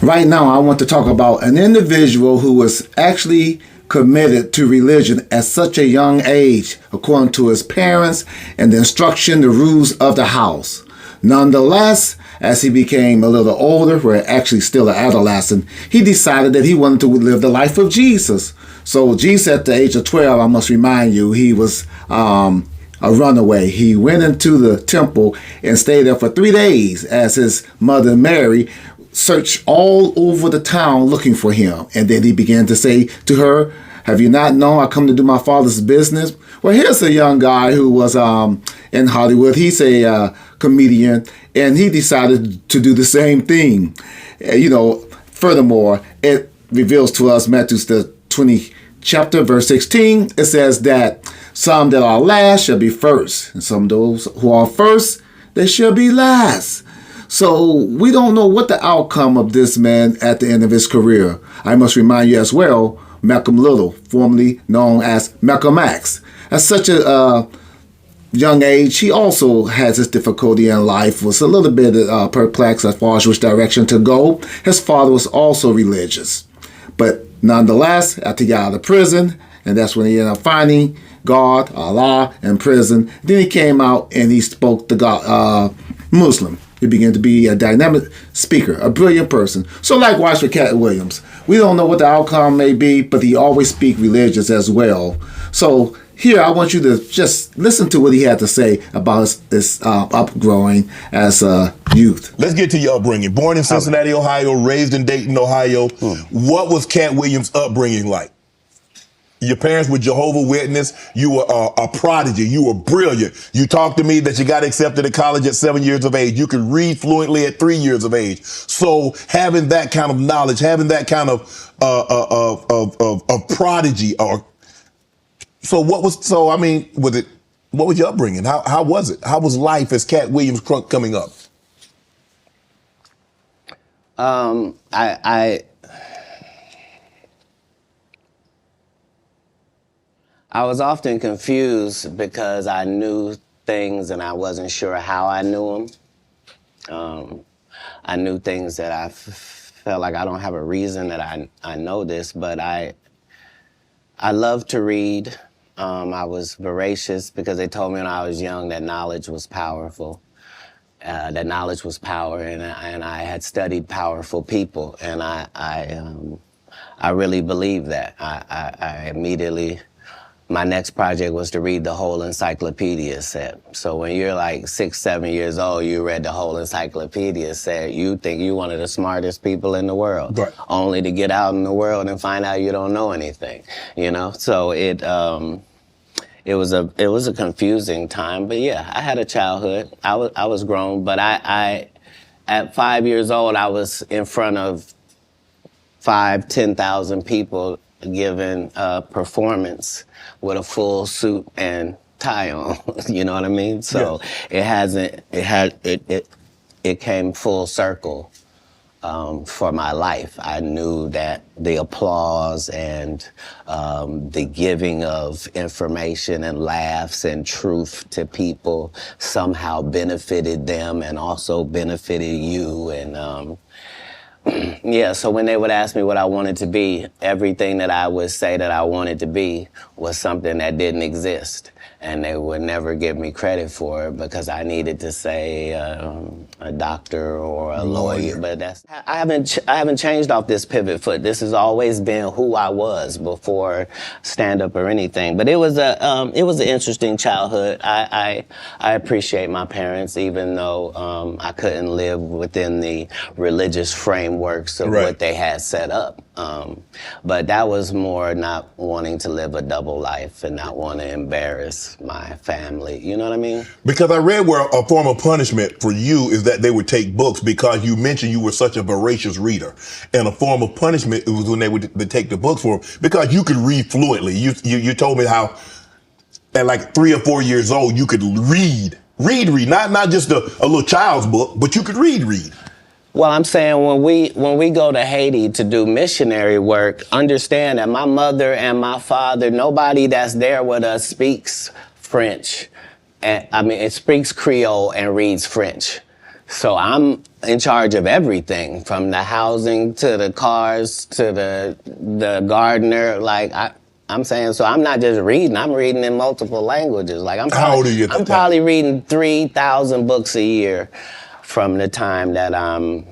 Right now, I want to talk about an individual who was actually committed to religion at such a young age, according to his parents and the instruction, the rules of the house. Nonetheless, as he became a little older, or actually still an adolescent, he decided that he wanted to live the life of Jesus. So Jesus, at the age of 12, I must remind you, he was a runaway. He went into the temple and stayed there for 3 days as his mother Mary searched all over the town looking for him. And then he began to say to her, "Have you not known I come to do my father's business?" Well, here's a young guy who was in Hollywood. He's a comedian, and he decided to do the same thing. Furthermore, it reveals to us Matthew the 20th chapter, verse 16. It says that some that are last shall be first, and some those who are first, they shall be last. So we don't know what the outcome of this man at the end of his career. I must remind you as well, Malcolm Little, formerly known as Malcolm X. At such a young age, he also has his difficulty in life, was a little bit perplexed as far as which direction to go. His father was also religious. But nonetheless, after he got out of prison, and that's when he ended up finding God, Allah, in prison. Then he came out and he spoke to God, Muslim. He began to be a dynamic speaker, a brilliant person. So likewise with Katt Williams. We don't know what the outcome may be, but he always speak religious as well. So here I want you to just listen to what he had to say about his upgrowing as a youth. Let's get to your upbringing. Born in Cincinnati, Ohio, raised in Dayton, Ohio. What was Katt Williams' upbringing like? Your parents were Jehovah's Witness. You were a prodigy. You were brilliant. You talked to me that you got accepted to college at 7 years of age. You could read fluently at 3 years of age. So having that kind of knowledge, having that kind of prodigy, what was your upbringing? How was it? How was life as Katt Williams coming up? I was often confused because I knew things and I wasn't sure how I knew them. I knew things that I felt like I don't have a reason that I know this, but I love to read. I was voracious because they told me when I was young that knowledge was powerful. That knowledge was power, and I had studied powerful people, and I really believed that. I immediately. My next project was to read the whole encyclopedia set. So when you're like 6, 7 years old, you read the whole encyclopedia set, you think you're one of the smartest people in the world, right, only to get out in the world and find out you don't know anything, you know? So it was a confusing time, but yeah, I had a childhood. I was grown, but I at 5 years old, I was in front of 10,000 people giving a performance with a full suit and tie on. You know what I mean? So yeah. It came full circle for my life. I knew that the applause and the giving of information and laughs and truth to people somehow benefited them and also benefited you. And yeah, so when they would ask me what I wanted to be, everything that I would say that I wanted to be was something that didn't exist. And they would never give me credit for it because I needed to say a doctor or a lawyer. But I haven't changed off this pivot foot. This has always been who I was before stand up or anything. But it was an interesting childhood. I appreciate my parents, even though I couldn't live within the religious frameworks of what they had set up. But that was more not wanting to live a double life and not want to embarrass my family. You know what I mean? Because I read where a form of punishment for you is that they would take books because you mentioned you were such a voracious reader. And a form of punishment was when they would take the books for them because you could read fluently. You told me how at like 3 or 4 years old you could read, not just a little child's book, but you could read. Well, I'm saying when we go to Haiti to do missionary work, understand that my mother and my father, nobody that's there with us speaks French. And, it speaks Creole and reads French. So I'm in charge of everything, from the housing to the cars to the gardener. Like I'm saying, so I'm not just reading. I'm reading in multiple languages. Like How old are you at that I'm time? probably reading 3,000 books a year, from the time that I'm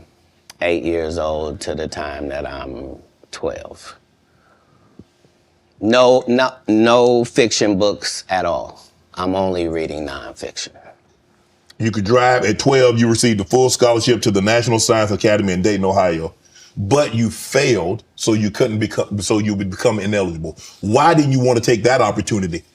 8 years old to the time that I'm 12. No fiction books at all. I'm only reading nonfiction. You could drive. At 12, you received a full scholarship to the National Science Academy in Dayton, Ohio, but you failed, so you would become ineligible. Why didn't you want to take that opportunity?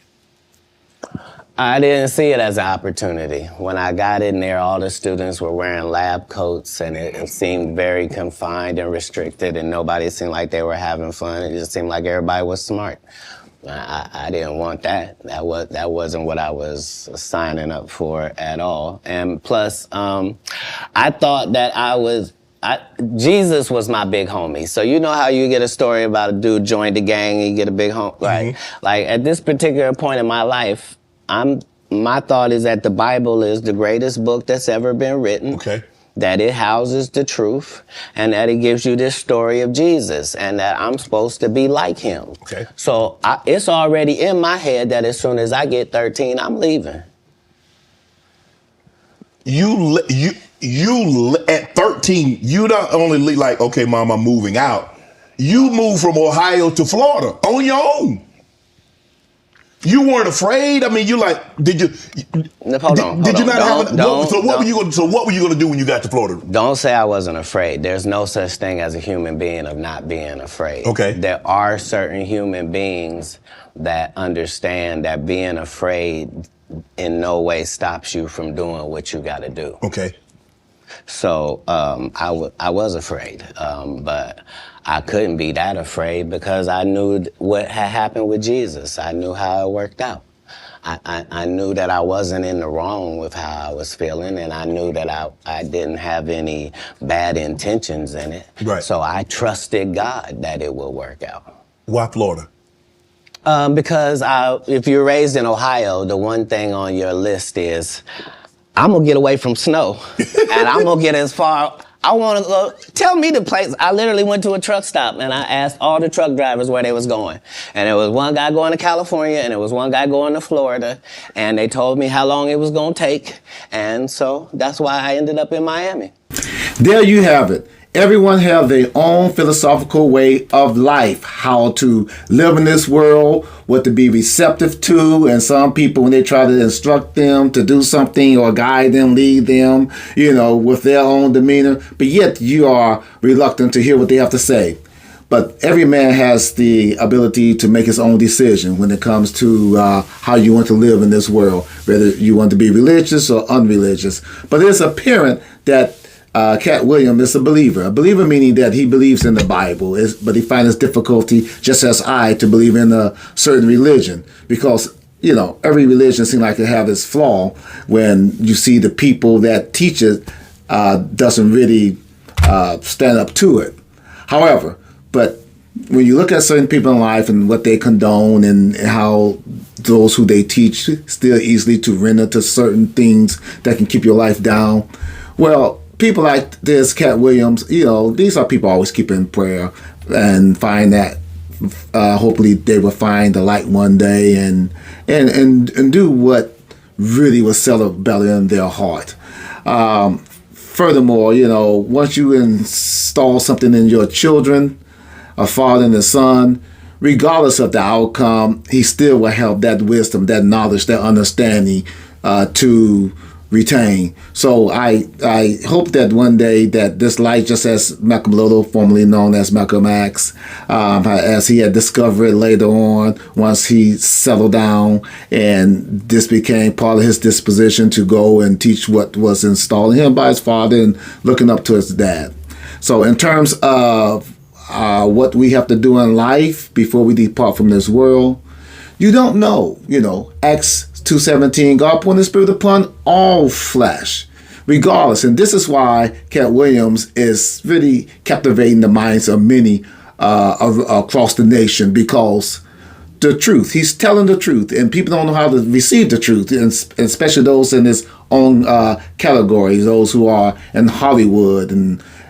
I didn't see it as an opportunity. When I got in there, all the students were wearing lab coats, and it seemed very confined and restricted, and nobody seemed like they were having fun. It just seemed like everybody was smart. I didn't want that. That wasn't what I was signing up for at all. And plus, I thought that Jesus was my big homie. So you know how you get a story about a dude joined the gang and you get a big homie, right? Mm-hmm. Like at this particular point in my life, my thought is that the Bible is the greatest book that's ever been written. Okay. That it houses the truth, and that it gives you this story of Jesus, and that I'm supposed to be like him. Okay. So it's already in my head that as soon as I get 13, I'm leaving. You at 13, you not only like, okay, Mom, I'm moving out. You moved from Ohio to Florida on your own. You weren't afraid. I mean, you like, did you? Hold on. So what were you going to do when you got to Florida? Don't say I wasn't afraid. There's no such thing as a human being of not being afraid. Okay. There are certain human beings that understand that being afraid in no way stops you from doing what you got to do. Okay. So I was afraid, but I couldn't be that afraid because I knew what had happened with Jesus. I knew how it worked out. I knew that I wasn't in the wrong with how I was feeling, and I knew that I didn't have any bad intentions in it. Right. So I trusted God that it would work out. Why Florida? Because if you're raised in Ohio, the one thing on your list is, I'm gonna get away from snow, and I'm gonna get as far. I want to go. Tell me the place. I literally went to a truck stop and I asked all the truck drivers where they was going, and there was one guy going to California and there was one guy going to Florida, and they told me how long it was gonna take, and so that's why I ended up in Miami. There you have it. Everyone have their own philosophical way of life, how to live in this world, what to be receptive to, and some people, when they try to instruct them to do something or guide them, lead them, with their own demeanor, but yet you are reluctant to hear what they have to say. But every man has the ability to make his own decision when it comes to how you want to live in this world, whether you want to be religious or unreligious. But it's apparent that Katt Williams is a believer meaning that he believes in the Bible, but he finds difficulty, just as I, to believe in a certain religion, because every religion seems like it have its flaw when you see the people that teach it doesn't really stand up to it. However, but when you look at certain people in life and what they condone and how those who they teach still easily to render to certain things that can keep your life down, well, people like this, Katt Williams, these are people always keep in prayer and find that hopefully they will find the light one day and do what really will settle belly in their heart. Furthermore, once you install something in your children, a father and a son, regardless of the outcome, he still will have that wisdom, that knowledge, that understanding to retain. So I hope that one day that this light, just as Malcolm Little, formerly known as Malcolm X, as he had discovered later on, once he settled down, and this became part of his disposition to go and teach what was installed in him by his father and looking up to his dad. So in terms of what we have to do in life before we depart from this world, you don't know. Acts 2:17, God poured His Spirit upon all flesh, regardless. And this is why Katt Williams is really captivating the minds of many across the nation, because the truth. He's telling the truth, and people don't know how to receive the truth, and especially those in his own categories, those who are in Hollywood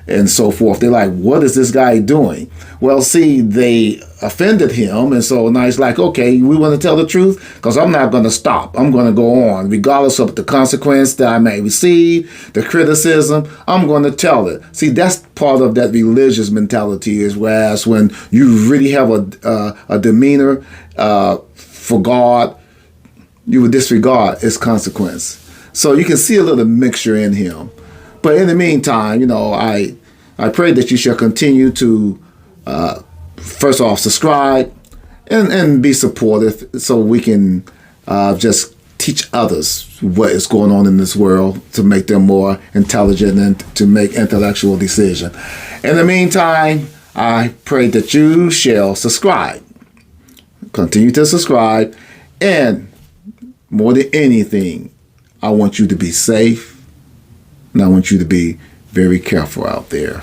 and so forth. They're like, what is this guy doing? Well, see, they offended him, and so now he's like, okay, we want to tell the truth, because I'm not going to stop. I'm going to go on, regardless of the consequence that I may receive, the criticism, I'm going to tell it. See, that's part of that religious mentality, is whereas when you really have a demeanor for God, you would disregard its consequence. So you can see a little mixture in him. But in the meantime, I pray that you shall continue to, first off, subscribe and be supportive, so we can just teach others what is going on in this world to make them more intelligent and to make intellectual decisions. In the meantime, I pray that you shall subscribe. Continue to subscribe. And more than anything, I want you to be safe. And I want you to be very careful out there.